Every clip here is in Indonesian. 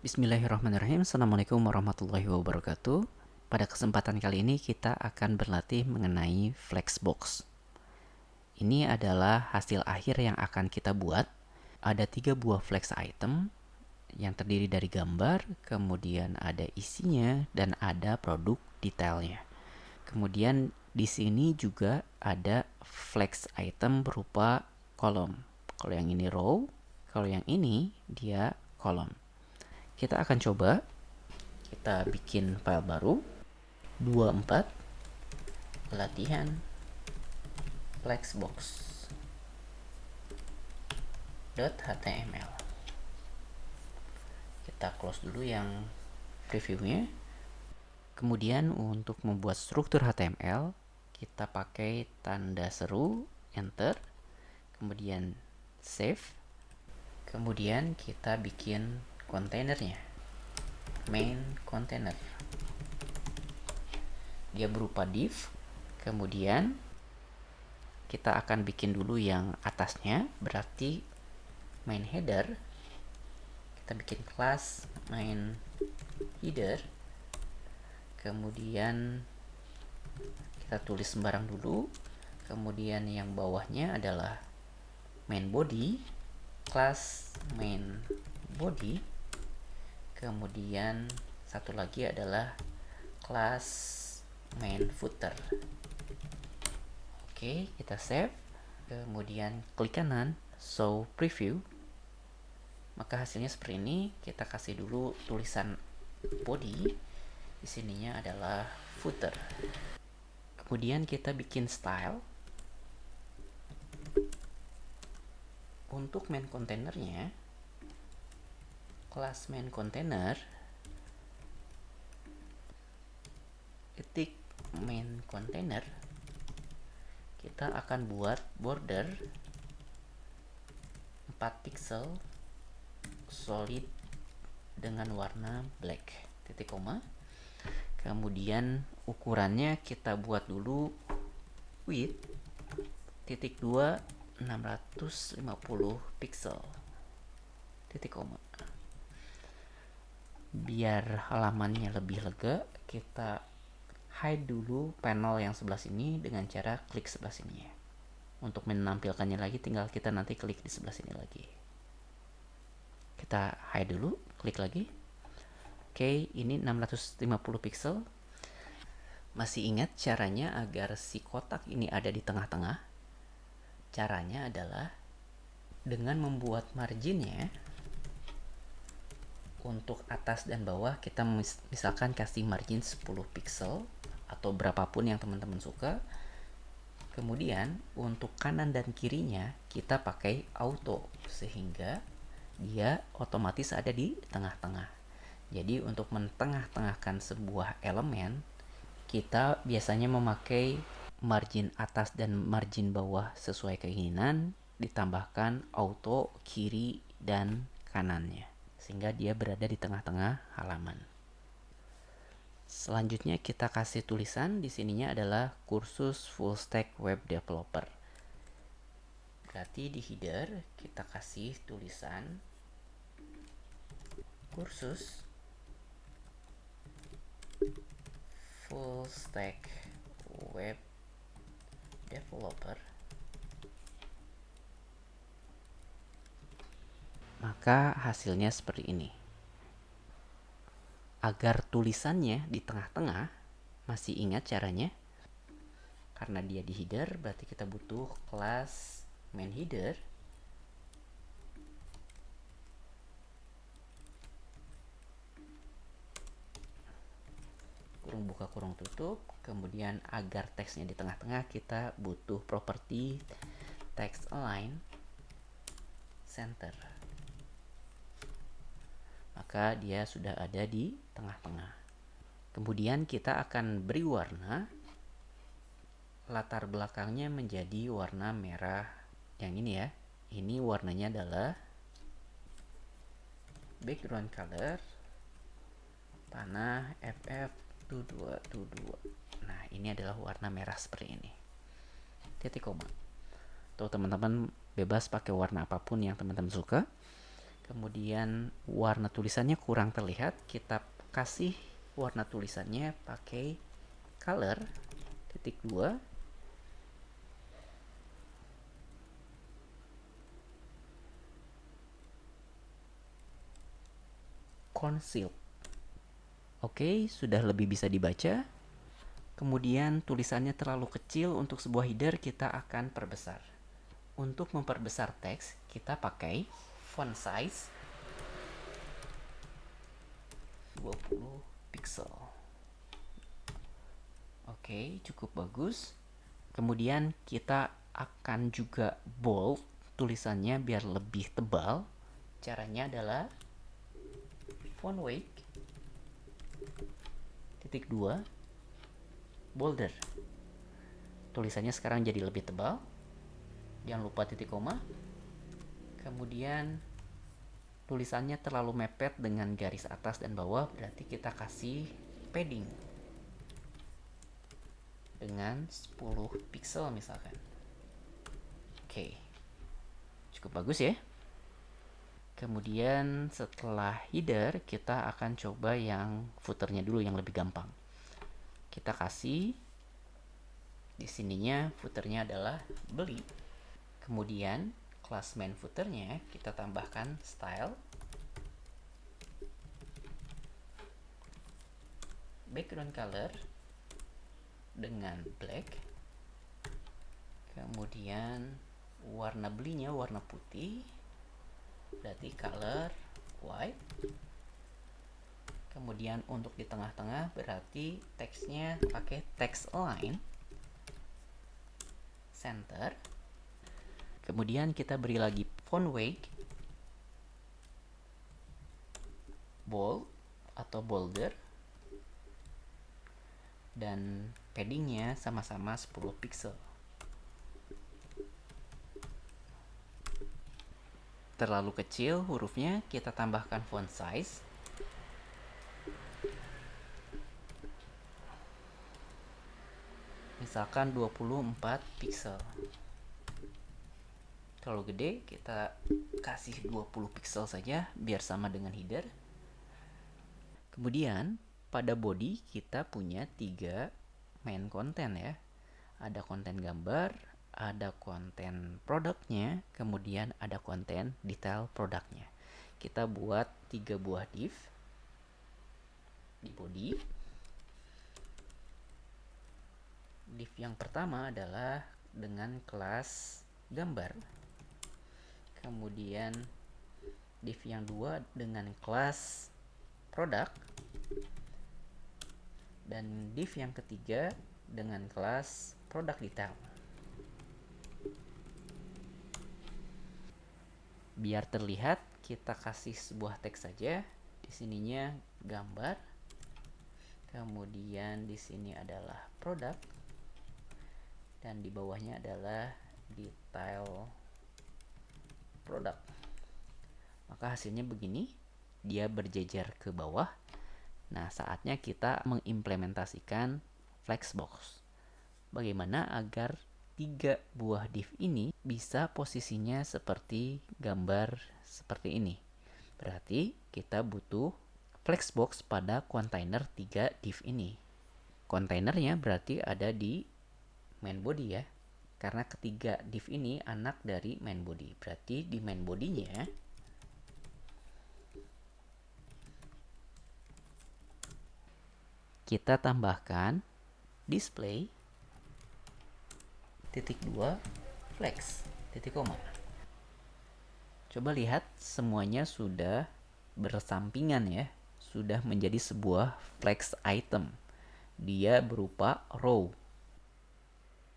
Bismillahirrahmanirrahim. Assalamualaikum warahmatullahi wabarakatuh. Pada kesempatan kali ini kita akan berlatih mengenai Flexbox. Ini adalah hasil akhir yang akan kita buat. Ada 3 buah flex item yang terdiri dari gambar, kemudian ada isinya, dan ada produk detailnya. Kemudian di sini juga ada flex item berupa kolom. Kalau yang ini row, kalau yang ini dia kolom. Kita akan coba, kita bikin file baru 24 latihan flexbox.html. Kita close dulu yang previewnya. Kemudian untuk membuat struktur HTML, kita pakai tanda seru, enter, kemudian save. Kemudian kita bikin kontainernya, main container. Dia berupa div. Kemudian kita akan bikin dulu yang atasnya, berarti main header. Kita bikin kelas main header. Kemudian kita tulis sembarang dulu. Kemudian yang bawahnya adalah main body, kelas main body. Kemudian satu lagi adalah kelas main footer. Oke, kita save. Kemudian klik kanan, show preview. Maka hasilnya seperti ini. Kita kasih dulu tulisan body. Di sininya adalah footer. Kemudian kita bikin style. Untuk main containernya, kelas main container, ketik main container, kita akan buat border 4 pixel solid dengan warna black, titik koma. Kemudian ukurannya kita buat dulu width titik 2 650 pixel, titik koma. Biar halamannya lebih lega, kita hide dulu panel yang sebelah sini dengan cara klik sebelah sini ya. Untuk menampilkannya lagi tinggal kita nanti klik di sebelah sini lagi. Kita hide dulu, klik lagi. Oke, ini 650 pixel. Masih ingat caranya agar si kotak ini ada di tengah-tengah? Caranya adalah dengan membuat marginnya untuk atas dan bawah, kita misalkan kasih margin 10 pixel atau berapapun yang teman-teman suka. Kemudian untuk kanan dan kirinya kita pakai auto sehingga dia otomatis ada di tengah-tengah. Jadi untuk mentengah-tengahkan sebuah elemen, kita biasanya memakai margin atas dan margin bawah sesuai keinginan, ditambahkan auto kiri dan kanannya sehingga dia berada di tengah-tengah halaman. Selanjutnya kita kasih tulisan, di sininya adalah kursus full stack web developer. Berarti di header kita kasih tulisan kursus full stack web developer. Maka hasilnya seperti ini. Agar tulisannya di tengah-tengah, masih ingat caranya? Karena dia di header, berarti kita butuh kelas main header. Kurung buka kurung tutup. Kemudian agar teksnya di tengah-tengah, kita butuh properti text align center. Maka dia sudah ada di tengah-tengah. Kemudian kita akan beri warna. Latar belakangnya menjadi warna merah yang ini ya. Ini warnanya adalah background color panah FF2222. Nah, ini adalah warna merah seperti ini. Titik koma. Tuh teman-teman bebas pakai warna apapun yang teman-teman suka. Kemudian warna tulisannya kurang terlihat, kita kasih warna tulisannya pakai color titik 2. Conceal. Oke, sudah lebih bisa dibaca. Kemudian tulisannya terlalu kecil untuk sebuah header, kita akan perbesar. Untuk memperbesar teks, kita pakai font size 20 pixel. Oke, cukup bagus. Kemudian kita akan juga bold tulisannya biar lebih tebal. Caranya adalah font weight titik 2 bolder. Tulisannya sekarang jadi lebih tebal. Jangan lupa titik koma. Kemudian tulisannya terlalu mepet dengan garis atas dan bawah, berarti kita kasih padding dengan 10 pixel misalkan. Oke, cukup bagus ya. Kemudian setelah header, kita akan coba yang footernya dulu, yang lebih gampang. Kita kasih di sininya footernya adalah beli. Kemudian kelas main footernya kita tambahkan style, background color dengan black. Kemudian warna belinya warna putih, berarti color white. Kemudian untuk di tengah-tengah berarti teksnya pakai text align center. Kemudian kita beri lagi font weight bold atau bolder, dan paddingnya sama-sama 10 pixel. Terlalu kecil hurufnya, kita tambahkan font size misalkan 24 pixel. Terlalu gede, kita kasih 20 pixel saja biar sama dengan header. Kemudian pada body kita punya 3 main konten ya. Ada konten gambar, ada konten produknya, kemudian ada konten detail produknya. Kita buat 3 buah div di body. Div yang pertama adalah dengan kelas gambar. Kemudian div yang 2 dengan kelas produk. Dan div yang ketiga dengan kelas produk detail. Biar terlihat, kita kasih sebuah teks saja. Di sininya gambar. Kemudian di sini adalah produk. Dan di bawahnya adalah detail produk. Maka hasilnya begini, dia berjejer ke bawah. Nah, saatnya kita mengimplementasikan Flexbox. Bagaimana agar 3 buah div ini bisa posisinya seperti gambar seperti ini. Berarti kita butuh Flexbox pada kontainer 3 div ini. Kontainernya berarti ada di main body ya. Karena ketiga div ini anak dari main body. Berarti di main body-nya kita tambahkan display titik 2 flex titik koma. Coba lihat, semuanya sudah bersampingan ya, sudah menjadi sebuah flex item. Dia berupa row.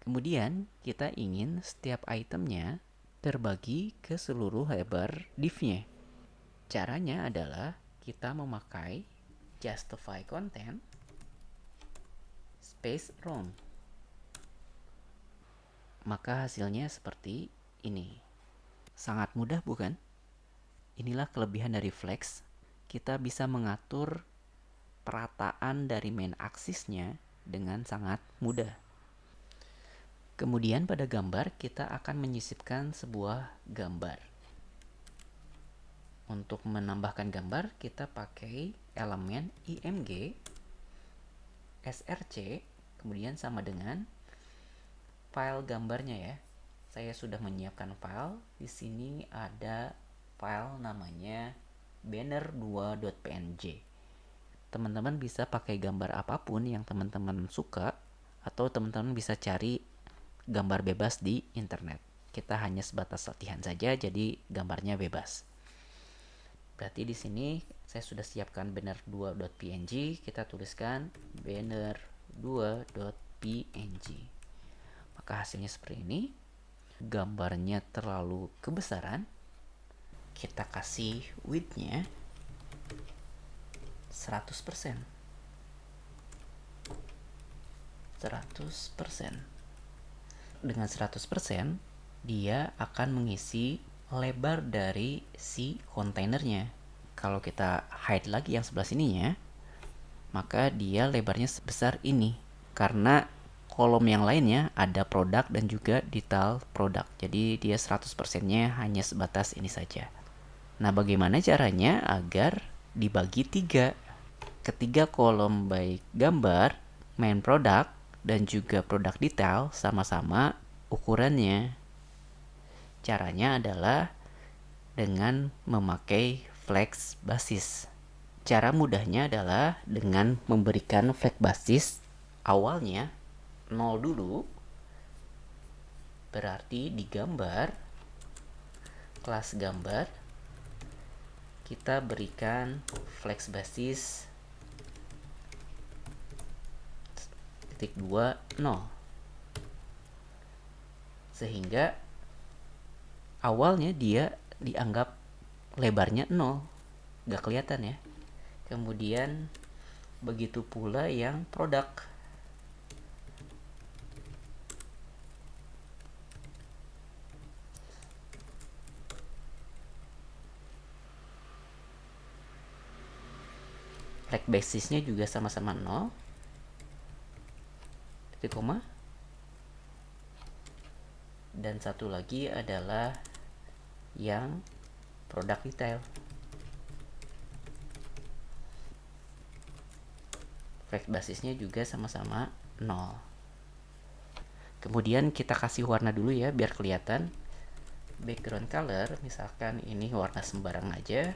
Kemudian kita ingin setiap itemnya terbagi ke seluruh lebar div-nya. Caranya adalah kita memakai justify content space round. Maka hasilnya seperti ini. Sangat mudah bukan? Inilah kelebihan dari Flex. Kita bisa mengatur perataan dari main aksisnya dengan sangat mudah. Kemudian pada gambar kita akan menyisipkan sebuah gambar. Untuk menambahkan gambar, kita pakai elemen img src, kemudian sama dengan file gambarnya ya. Saya sudah menyiapkan file. Di sini ada file namanya banner2.png. Teman-teman bisa pakai gambar apapun yang teman-teman suka, atau teman-teman bisa cari gambar bebas di internet. Kita hanya sebatas latihan saja, jadi gambarnya bebas. Berarti di sini saya sudah siapkan banner2.png. Kita tuliskan banner2.png. Maka hasilnya seperti ini. Gambarnya terlalu kebesaran. Kita kasih width-nya 100%. 100%. Dengan 100%, dia akan mengisi lebar dari si kontainernya. Kalau kita hide lagi yang sebelah sininya, maka dia lebarnya sebesar ini. Karena kolom yang lainnya ada produk dan juga detail produk. Jadi dia 100%-nya hanya sebatas ini saja. Nah, bagaimana caranya agar dibagi 3? Ketiga kolom baik gambar, main product, dan juga produk detail sama-sama ukurannya. Caranya adalah dengan memakai flex basis. Cara mudahnya adalah dengan memberikan flex basis awalnya 0 dulu. Berarti di gambar, kelas gambar, kita berikan flex basis 0. Sehingga awalnya dia dianggap lebarnya 0, gak kelihatan ya. Kemudian begitu pula yang produk. Flag basisnya juga sama-sama 0. Titik koma. Dan satu lagi adalah yang produk detail. Flag basisnya juga sama-sama 0. Kemudian kita kasih warna dulu ya biar kelihatan. Background color, misalkan ini warna sembarang aja,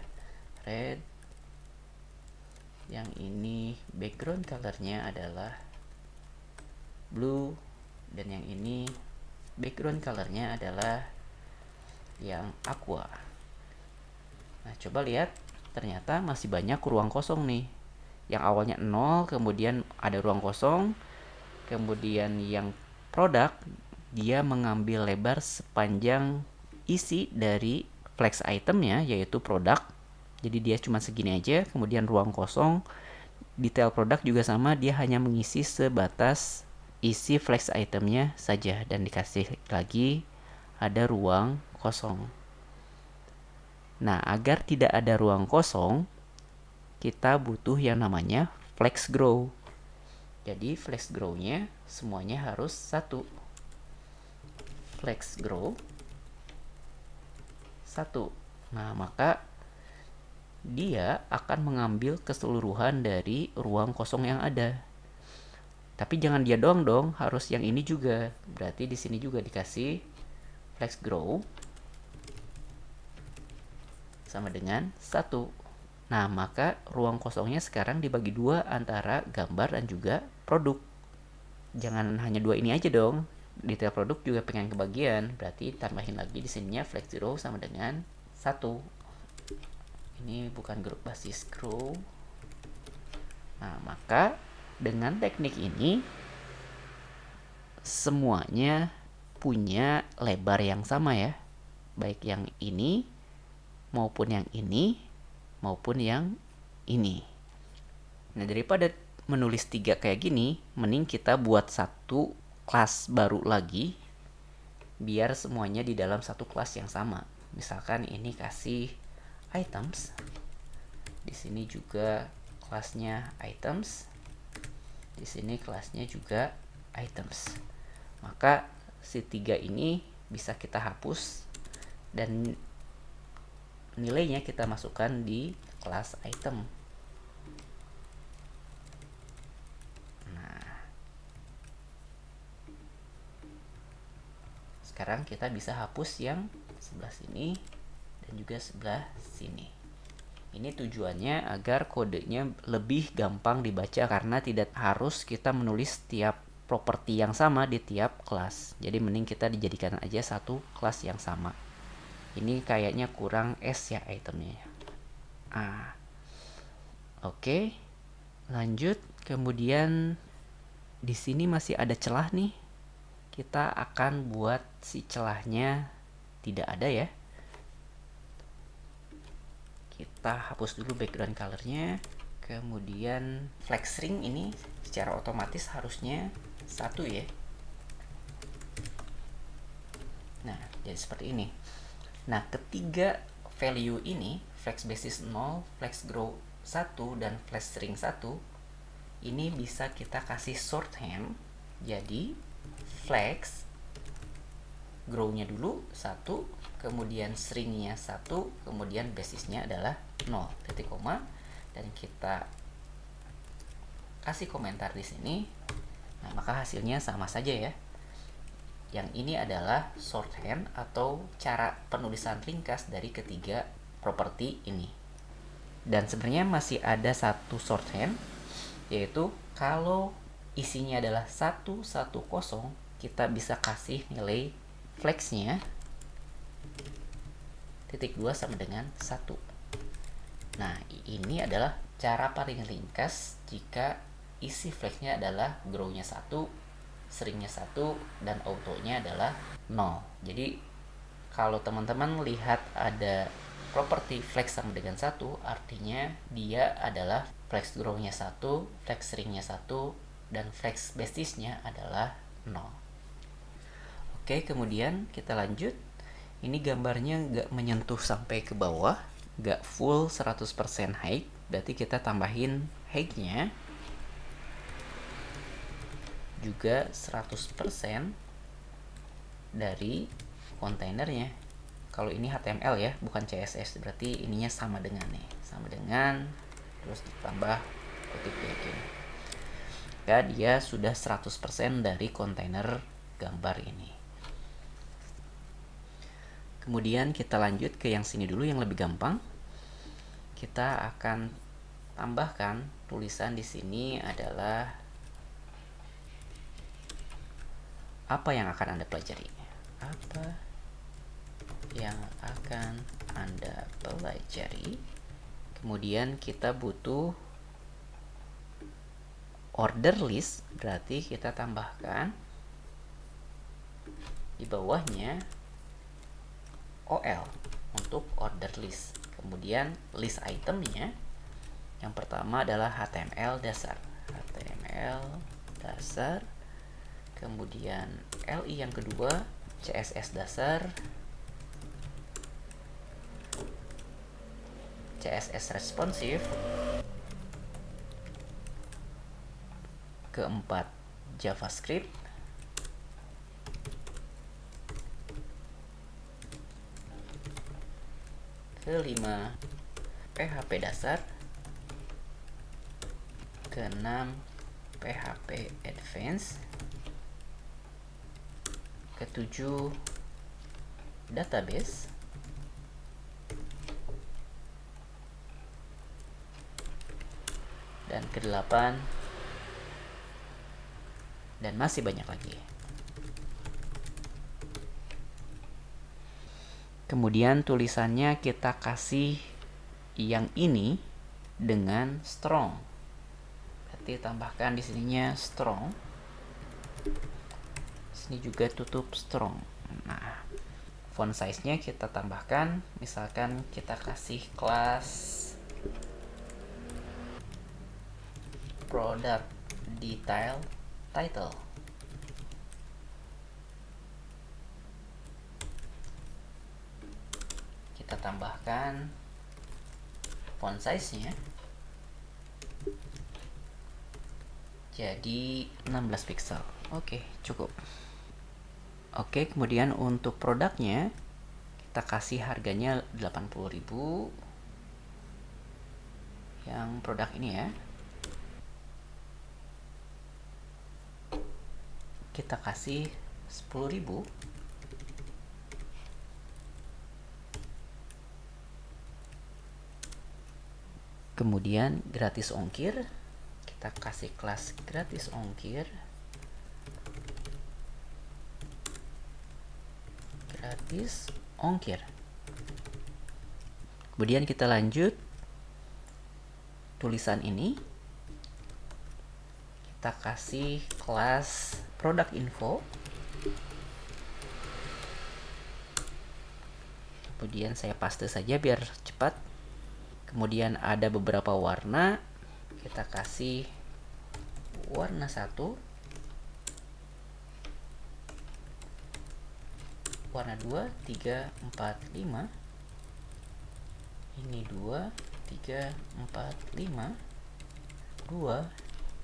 red. Yang ini background colornya adalah blue, dan yang ini background colornya adalah yang aqua. Nah, coba lihat, ternyata masih banyak ruang kosong nih. Yang awalnya 0, kemudian ada ruang kosong. Kemudian yang produk, dia mengambil lebar sepanjang isi dari flex itemnya, yaitu produk. Jadi dia cuma segini aja. Kemudian ruang kosong, detail produk juga sama, dia hanya mengisi sebatas isi flex itemnya saja, dan dikasih lagi ada ruang kosong. Nah, agar tidak ada ruang kosong, kita butuh yang namanya flex grow. Jadi flex grow-nya semuanya harus 1. Flex grow 1. Nah, maka dia akan mengambil keseluruhan dari ruang kosong yang ada. Tapi jangan dia doang dong, harus yang ini juga. Berarti di sini juga dikasih flex grow sama dengan 1. Nah, maka ruang kosongnya sekarang dibagi 2 antara gambar dan juga produk. Jangan hanya 2 ini aja dong. Detail produk juga pengen kebagian. Berarti tambahin lagi di sininya flex grow sama dengan 1. Ini bukan grup basis grow. Nah, maka dengan teknik ini semuanya punya lebar yang sama ya. Baik yang ini maupun yang ini maupun yang ini. Nah, daripada menulis 3 kayak gini, mending kita buat satu kelas baru lagi biar semuanya di dalam satu kelas yang sama. Misalkan ini kasih items. Di sini juga kelasnya items. Di sini kelasnya juga items. Maka si 3 ini bisa kita hapus dan nilainya kita masukkan di kelas item. Nah, sekarang kita bisa hapus yang sebelah sini dan juga sebelah sini. Ini tujuannya agar kodenya lebih gampang dibaca karena tidak harus kita menulis tiap properti yang sama di tiap kelas. Jadi mending kita dijadikan aja satu kelas yang sama. Ini kayaknya kurang S ya itemnya. Oke. Lanjut, kemudian di sini masih ada celah nih. Kita akan buat si celahnya tidak ada ya. Kita hapus dulu background colornya. Kemudian flex ring ini secara otomatis harusnya 1 ya. Nah, jadi seperti ini. Nah, ketiga value ini, flex basis 0, flex grow 1, dan flex string 1, ini bisa kita kasih shorthand. Jadi, flex grow-nya dulu 1, kemudian string-nya 1, kemudian basisnya adalah 0, titik koma, dan kita kasih komentar di sini. Nah, maka hasilnya sama saja ya. Yang ini adalah shorthand atau cara penulisan ringkas dari ketiga properti ini. Dan sebenarnya masih ada satu shorthand, yaitu kalau isinya adalah 110, kita bisa kasih nilai flexnya titik 2 sama dengan 1. Nah, ini adalah cara paling ringkas jika isi flexnya adalah grow-nya 1, string-nya 1, dan auto-nya adalah 0. Jadi kalau teman-teman lihat ada properti flex sama dengan 1, artinya dia adalah flex grow-nya 1, flex string-nya 1, dan flex basis-nya adalah 0. Oke, kemudian kita lanjut. Ini gambarnya nggak menyentuh sampai ke bawah, nggak full 100% height, berarti kita tambahin height-nya juga 100% dari kontainernya. Kalau ini HTML ya, bukan CSS, berarti ininya sama dengan nih, sama dengan, terus ditambah kutip yakin. Ya, dia sudah 100% dari kontainer gambar ini. Kemudian kita lanjut ke yang sini dulu yang lebih gampang. Kita akan tambahkan tulisan di sini adalah apa yang akan Anda pelajari. Apa yang akan Anda pelajari. Kemudian kita butuh order list, berarti kita tambahkan di bawahnya OL untuk order list. Kemudian list itemnya yang pertama adalah HTML dasar. HTML dasar. Kemudian LI yang kedua CSS dasar. CSS responsif. Keempat JavaScript. Kelima PHP dasar. Keenam PHP Advance. Ketujuh database. Dan kedelapan, dan masih banyak lagi. Kemudian tulisannya kita kasih yang ini dengan strong. Berarti tambahkan di sininya strong. Sini juga tutup strong. Nah, font size-nya kita tambahkan, misalkan kita kasih kelas product detail title. Kita tambahkan font size-nya jadi 16 pixel. Oke, cukup. Oke, kemudian untuk produknya kita kita kasih harganya 80.000 yang produk ini ya. Kita kasih 10.000. Kemudian gratis ongkir, kita kasih kelas gratis ongkir. Gratis ongkir. Kemudian kita lanjut tulisan ini. Kita kasih kelas product info. Kemudian saya paste saja biar cepat. Kemudian ada beberapa warna, kita kasih warna 1, warna 2, 3, 4, 5. Ini 2, 3, 4, 5. 2,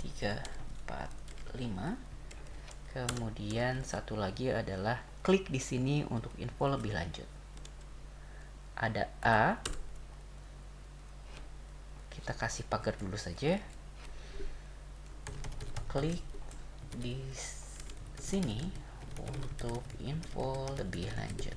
3, 4, 5. Kemudian satu lagi adalah klik di sini untuk info lebih lanjut. Ada A. Kita kasih pagar dulu saja. Klik di sini untuk info lebih lanjut.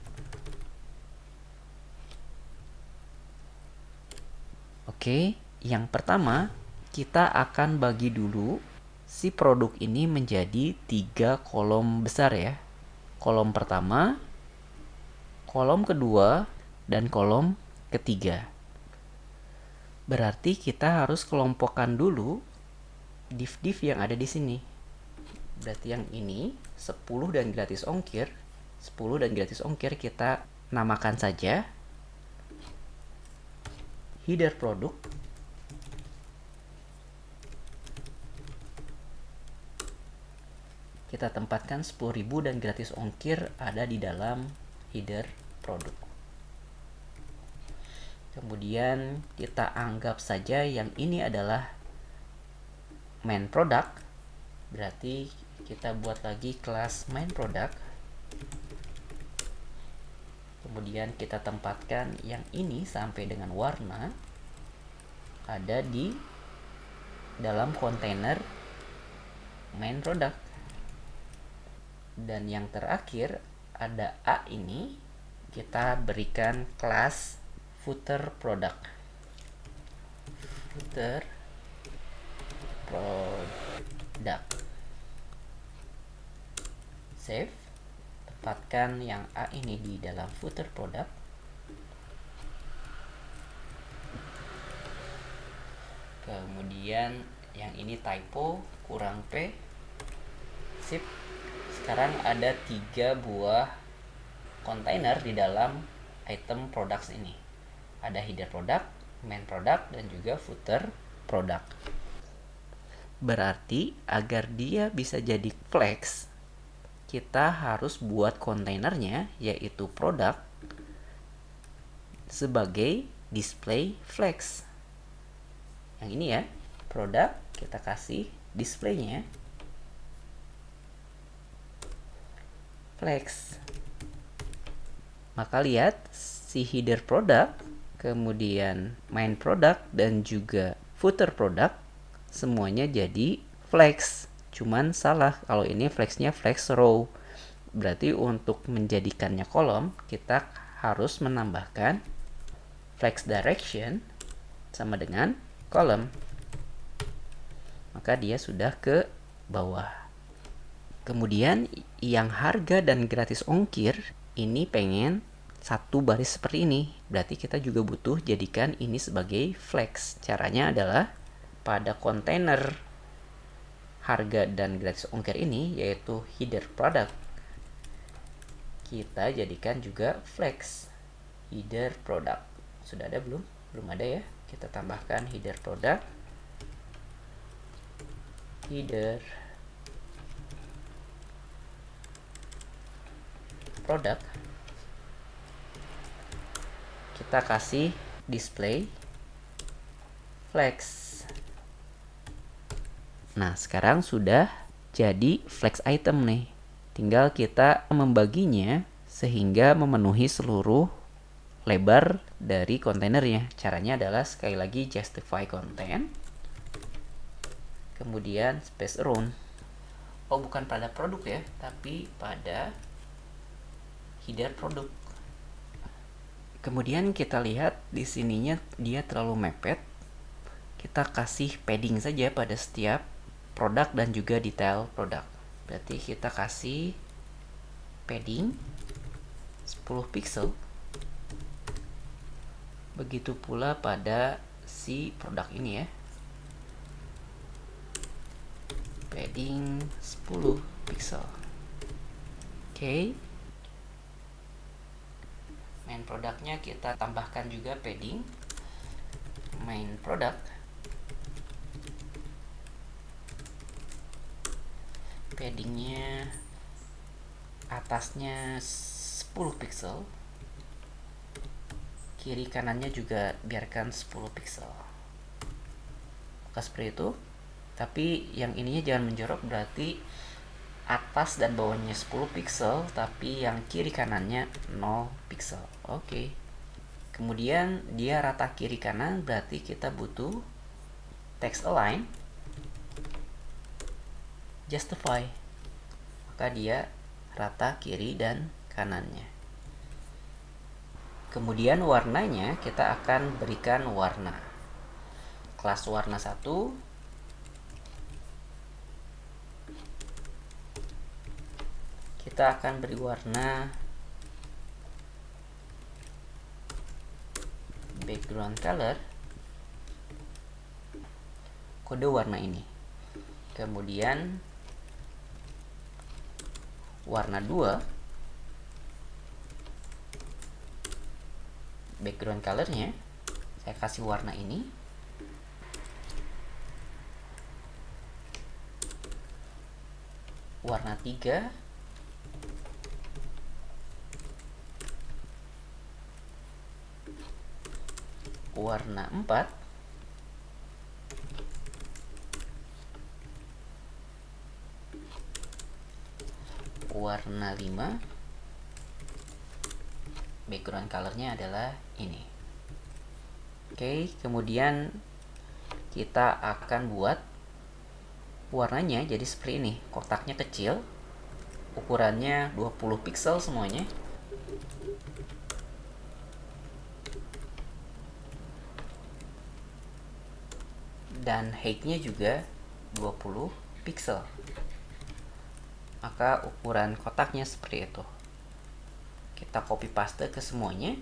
Oke, yang pertama kita akan bagi dulu si produk ini menjadi 3 kolom besar ya. Kolom pertama, kolom kedua, dan kolom ketiga. Berarti kita harus kelompokkan dulu div-div yang ada di sini. Berarti yang ini 10 dan gratis ongkir. 10 dan gratis ongkir kita namakan saja header produk. Kita tempatkan 10.000 dan gratis ongkir ada di dalam header produk. Kemudian kita anggap saja yang ini adalah main product. Berarti kita buat lagi kelas main product. Kemudian kita tempatkan yang ini sampai dengan warna ada di dalam kontainer main product. Dan yang terakhir ada A ini kita berikan kelas footer product. Footer product. Save. Tempatkan yang A ini di dalam footer product. Kemudian yang ini typo kurang P. Sip. Sekarang ada 3 buah kontainer di dalam item products ini. Ada header product, main product, dan juga footer product. Berarti agar dia bisa jadi flex, kita harus buat kontainernya yaitu product sebagai display flex. Yang ini ya, product, kita kasih displaynya flex. Maka lihat si header product, kemudian main product, dan juga footer product semuanya jadi flex. Cuman salah kalau ini flexnya flex row. Berarti untuk menjadikannya kolom kita harus menambahkan flex direction sama dengan kolom. Maka dia sudah ke bawah. Kemudian yang harga dan gratis ongkir ini pengen satu baris seperti ini. Berarti kita juga butuh jadikan ini sebagai flex. Caranya adalah pada kontainer harga dan gratis ongkir ini yaitu header product, kita jadikan juga flex header product. Sudah ada belum? Belum ada ya. Kita tambahkan header product, header product. Kita kasih display flex. Nah, sekarang sudah jadi flex item nih. Tinggal kita membaginya sehingga memenuhi seluruh lebar dari kontainernya. Caranya adalah sekali lagi justify content, kemudian space around. Oh, bukan pada produk ya, tapi pada header produk. Kemudian kita lihat di sininya dia terlalu mepet. Kita kasih padding saja pada setiap produk dan juga detail produk. Berarti kita kasih padding 10 pixel. Begitu pula pada si produk ini ya. Padding 10 pixel. Oke. Main produknya kita tambahkan juga padding main product. Paddingnya atasnya 10 pixel, kiri kanannya juga biarkan 10 pixel. Maka seperti itu. Tapi yang ininya jangan menjorok, berarti atas dan bawahnya 10 pixel, tapi yang kiri kanannya 0 pixel. Oke. Kemudian dia rata kiri kanan, berarti kita butuh text align, justify. Maka dia rata kiri dan kanannya. Kemudian warnanya kita akan berikan warna. Kelas warna 1. Kita akan beri warna background color, kode warna ini. Kemudian warna 2, background colornya saya kasih warna ini. Warna 3, warna 4, warna 5, background colornya adalah ini. Oke, kemudian kita akan buat warnanya jadi seperti ini. Kotaknya kecil, ukurannya 20 pixel semuanya. Dan height-nya juga 20 pixel. Maka ukuran kotaknya seperti itu. Kita copy paste ke semuanya.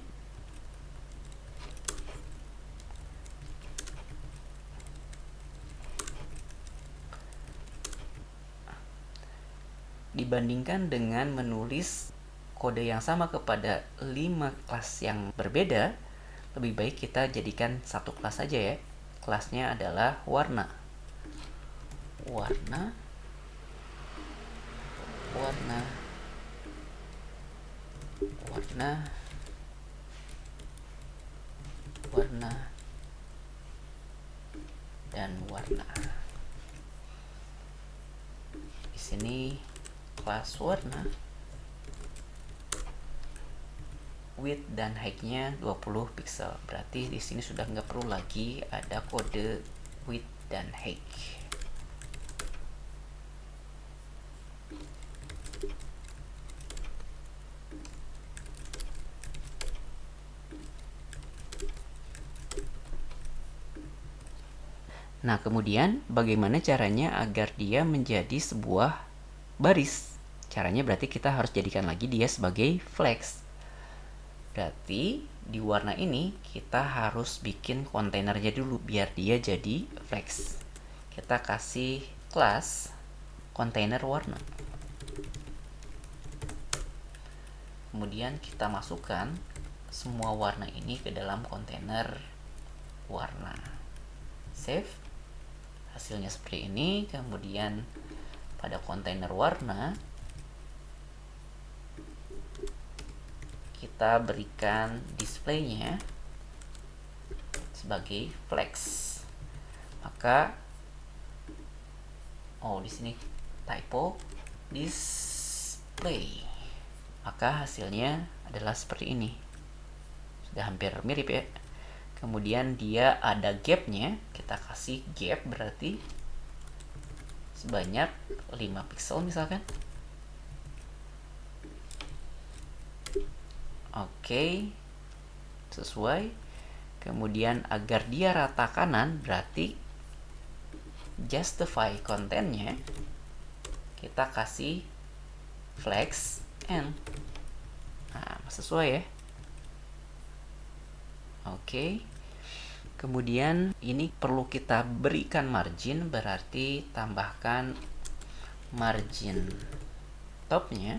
Dibandingkan dengan menulis kode yang sama kepada 5 kelas yang berbeda, lebih baik kita jadikan satu kelas saja ya. Kelasnya adalah warna. Warna, warna, warna, warna, dan warna. Di sini kelas warna, width dan height-nya 20 pixel. Berarti di sini sudah nggak perlu lagi ada kode width dan height. Nah, kemudian bagaimana caranya agar dia menjadi sebuah baris? Caranya berarti kita harus jadikan lagi dia sebagai flex. Berarti di warna ini kita harus bikin kontainernya dulu biar dia jadi flex. Kita kasih kelas kontainer warna. Kemudian kita masukkan semua warna ini ke dalam kontainer warna. Save. Hasilnya seperti ini. Kemudian pada kontainer warna kita berikan displaynya sebagai flex. Maka di sini typo display. Maka hasilnya adalah seperti ini. udah hampir mirip ya. Kemudian dia ada gapnya, kita kasih gap berarti sebanyak 5 pixel misalkan. Oke, sesuai. Kemudian agar dia rata kanan berarti justify kontennya kita kasih flex N. Nah, sesuai ya. Oke. Kemudian ini perlu kita berikan margin, berarti tambahkan margin topnya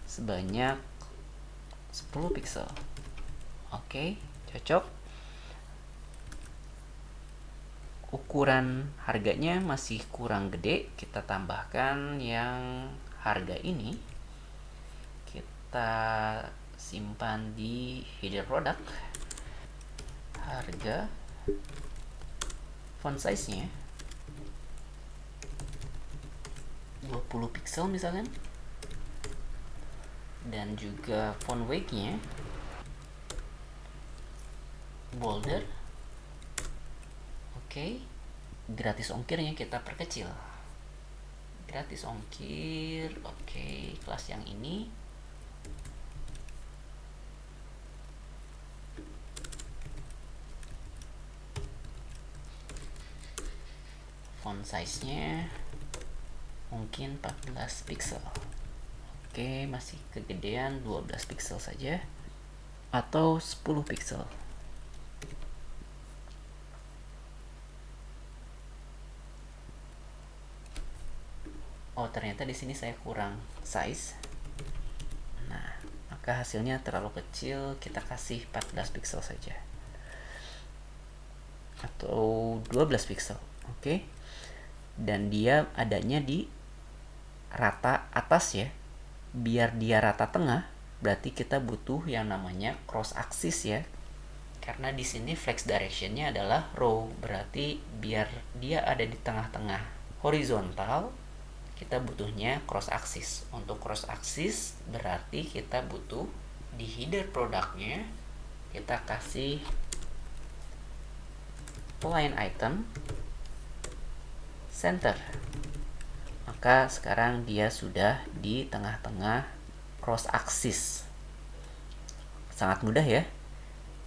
sebanyak 10 pixel. Oke, cocok. Ukuran harganya masih kurang gede, kita tambahkan yang harga ini. Kita simpan di header product. Harga, font size nya 20 pixel misalkan, dan juga font weight nya bolder. Oke, gratis ongkirnya kita perkecil, gratis ongkir. Oke, kelas yang ini. Font size-nya mungkin 14 pixel. Oke, masih kegedean 12 pixel saja atau 10 pixel. Oh, ternyata di sini saya kurang size. Nah, maka hasilnya terlalu kecil, kita kasih 14 pixel saja atau 12 pixel. Oke. Dan dia adanya di rata atas ya. Biar dia rata tengah, berarti kita butuh yang namanya cross axis ya. Karena di sini flex directionnya adalah row, berarti biar dia ada di tengah-tengah horizontal, kita butuhnya cross axis. Untuk cross axis berarti kita butuh di header produknya kita kasih line item center. Maka sekarang dia sudah di tengah-tengah cross axis. Sangat mudah ya.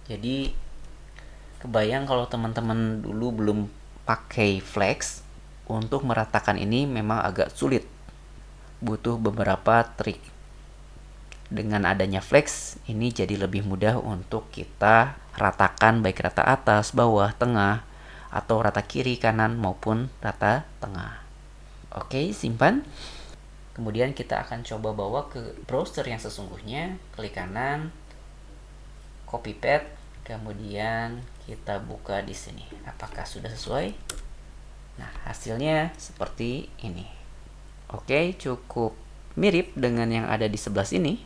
Jadi kebayang kalau teman-teman dulu belum pakai flex, untuk meratakan ini memang agak sulit. Butuh beberapa trik. Dengan adanya flex, ini jadi lebih mudah untuk kita ratakan baik rata atas, bawah, tengah, atau rata kiri, kanan, maupun rata tengah. Oke, simpan. Kemudian kita akan coba bawa ke browser yang sesungguhnya. Klik kanan, copy path, kemudian kita buka di sini. Apakah sudah sesuai? Nah, hasilnya seperti ini. Oke, cukup mirip dengan yang ada di sebelah sini,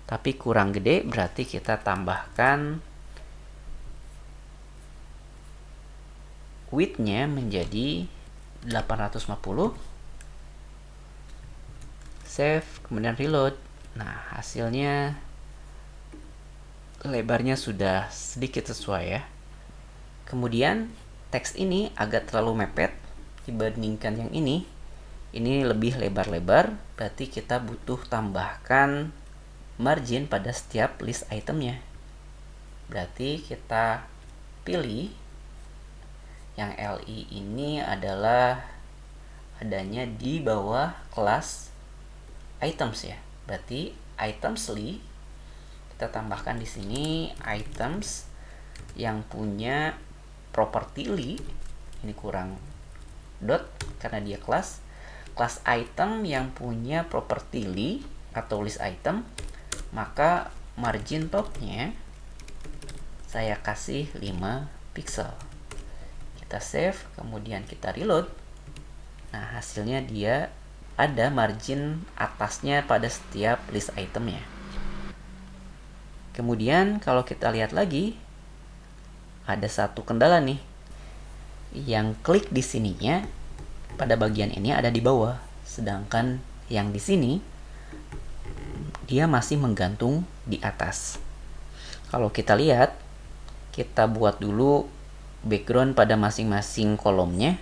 tapi kurang gede, berarti kita tambahkan width-nya menjadi 850. Save, kemudian reload. Nah, hasilnya lebarnya sudah sedikit sesuai ya. Kemudian teks ini agak terlalu mepet dibandingkan yang ini. Ini lebih lebar-lebar, berarti kita butuh tambahkan margin pada setiap list itemnya. Berarti kita pilih yang LI ini adalah adanya di bawah kelas items ya. Berarti items li kita tambahkan di sini items yang punya property li. Ini kurang dot karena dia kelas item yang punya property li atau list item, maka margin topnya saya kasih 5 pixel. Kita save, kemudian kita reload. Nah, hasilnya dia ada margin atasnya pada setiap list itemnya. Kemudian kalau kita lihat lagi, ada satu kendala nih. Yang klik di sininya pada bagian ini ada di bawah, sedangkan yang di sini dia masih menggantung di atas. Kalau kita lihat, kita buat dulu background pada masing-masing kolomnya.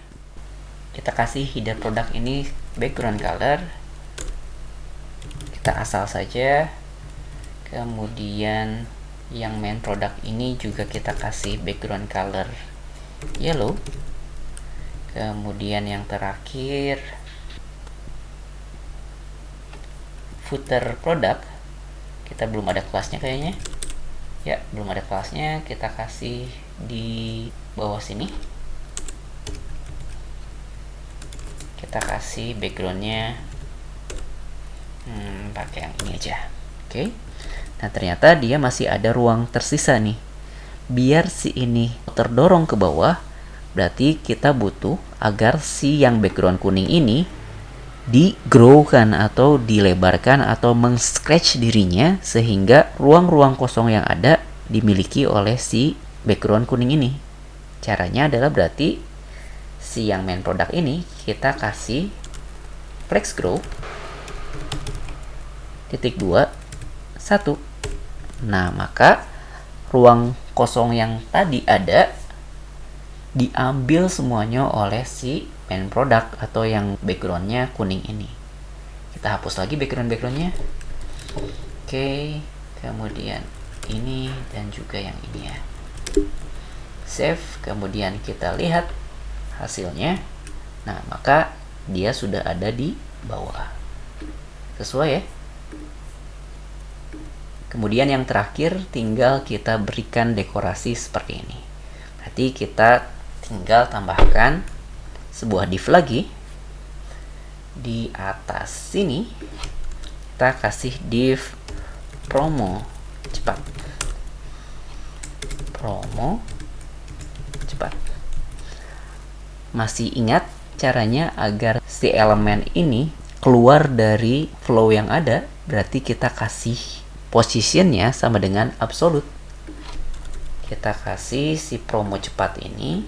Kita kasih header produk ini background color. Kita asal saja. Kemudian yang main product ini juga kita kasih background color yellow. Kemudian yang terakhir footer product, kita belum ada kelasnya kayaknya ya, belum ada kelasnya, kita kasih di bawah sini. Kita kasih backgroundnya pakai yang ini aja. Oke. Nah, ternyata dia masih ada ruang tersisa nih. Biar si ini terdorong ke bawah, berarti kita butuh agar si yang background kuning ini di-grow-kan atau dilebarkan atau meng-scratch dirinya sehingga ruang-ruang kosong yang ada dimiliki oleh si background kuning ini. Caranya adalah berarti si yang main product ini kita kasih flex grow titik 2 1. Nah, maka ruang kosong yang tadi ada diambil semuanya oleh si main product atau yang backgroundnya kuning ini. Kita hapus lagi backgroundnya. Oke, kemudian ini dan juga yang ini ya. Save, kemudian kita lihat hasilnya. Nah, maka dia sudah ada di bawah. Sesuai ya. Kemudian yang terakhir tinggal kita berikan dekorasi seperti ini. Berarti kita tinggal tambahkan sebuah div lagi. Di atas sini kita kasih div promo cepat. Promo cepat. Masih ingat caranya agar si elemen ini keluar dari flow yang ada? Berarti kita kasih positionnya sama dengan absolute. Kita kasih si promo cepat ini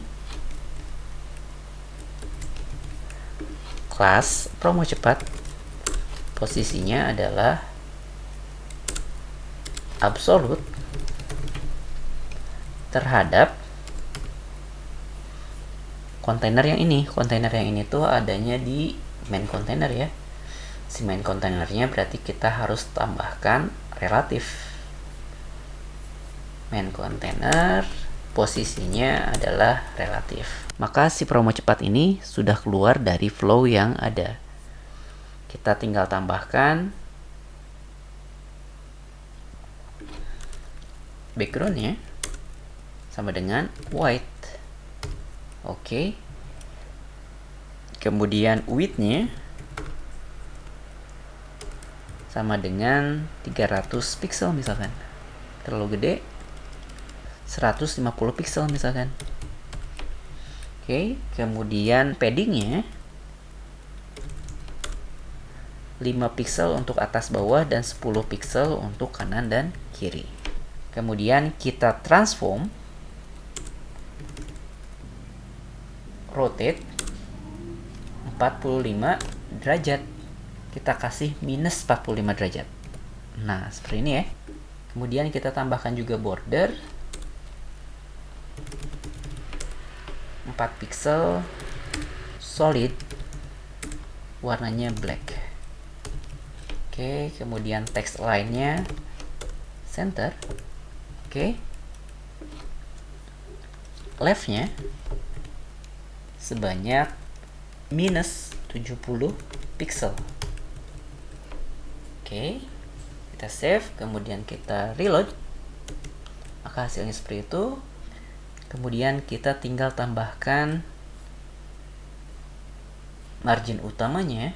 kelas promo cepat, posisinya adalah absolute terhadap kontainer yang ini. Kontainer yang ini tuh adanya di main container ya. Si main kontainernya berarti kita harus tambahkan relatif. Main container posisinya adalah relatif. Maka si promo cepat ini sudah keluar dari flow yang ada. Kita tinggal tambahkan backgroundnya sama dengan white. Oke. Kemudian width-nya sama dengan 300 pixel misalkan. Terlalu gede, 150 pixel misalkan. Oke, kemudian paddingnya 5 pixel untuk atas bawah dan 10 pixel untuk kanan dan kiri. Kemudian kita transform rotate 45 derajat. Kita kasih minus 45 derajat. Nah, seperti ini ya. Kemudian kita tambahkan juga border 4 pixel solid, warnanya black. Oke, kemudian text line-nya center. Oke. Left-nya sebanyak minus 70 pixel. Oke, kita save, kemudian kita reload. Maka hasilnya seperti itu. Kemudian kita tinggal tambahkan margin utamanya.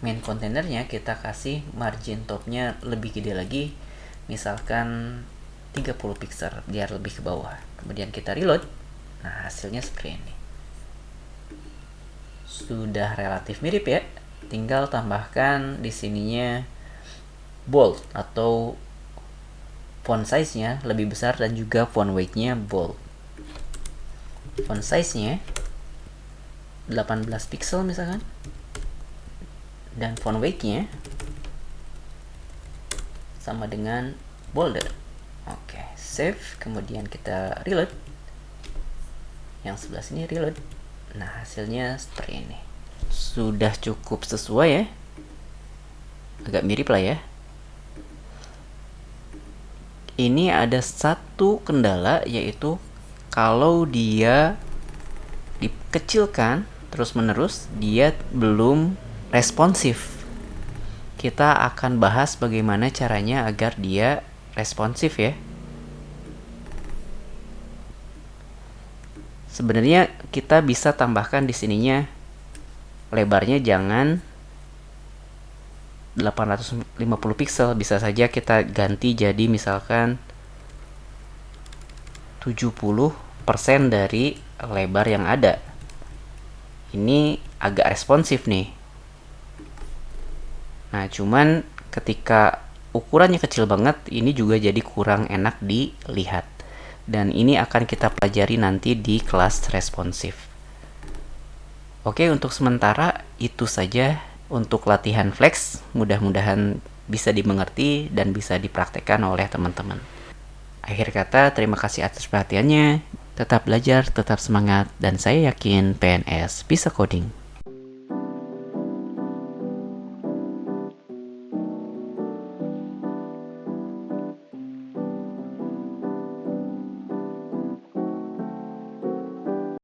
Main kontainernya kita kasih margin topnya lebih gede lagi, misalkan 30 pixel biar lebih ke bawah. Kemudian kita reload. Nah, hasilnya seperti ini. Sudah relatif mirip ya. Tinggal tambahkan di sininya bold atau font size-nya lebih besar dan juga font weight-nya bold. Font size-nya 18 pixel misalkan. Dan font weight-nya sama dengan bolder. save, kemudian kita reload. Yang sebelah sini reload. Nah, hasilnya seperti ini. Sudah cukup sesuai ya. Agak mirip lah ya. Ini ada satu kendala, yaitu kalau dia dikecilkan terus menerus, dia belum responsif. Kita akan bahas bagaimana caranya agar dia responsif ya. Sebenarnya kita bisa tambahkan di sininya lebarnya jangan 850 pixel, bisa saja kita ganti jadi misalkan 70% dari lebar yang ada. Ini agak responsif nih. Nah, cuman ketika ukurannya kecil banget, ini juga jadi kurang enak dilihat. Dan ini akan kita pelajari nanti di kelas responsif. Oke, untuk sementara itu saja untuk latihan flex. Mudah-mudahan bisa dimengerti dan bisa dipraktekkan oleh teman-teman. Akhir kata, terima kasih atas perhatiannya. Tetap belajar, tetap semangat, dan saya yakin PNS bisa coding.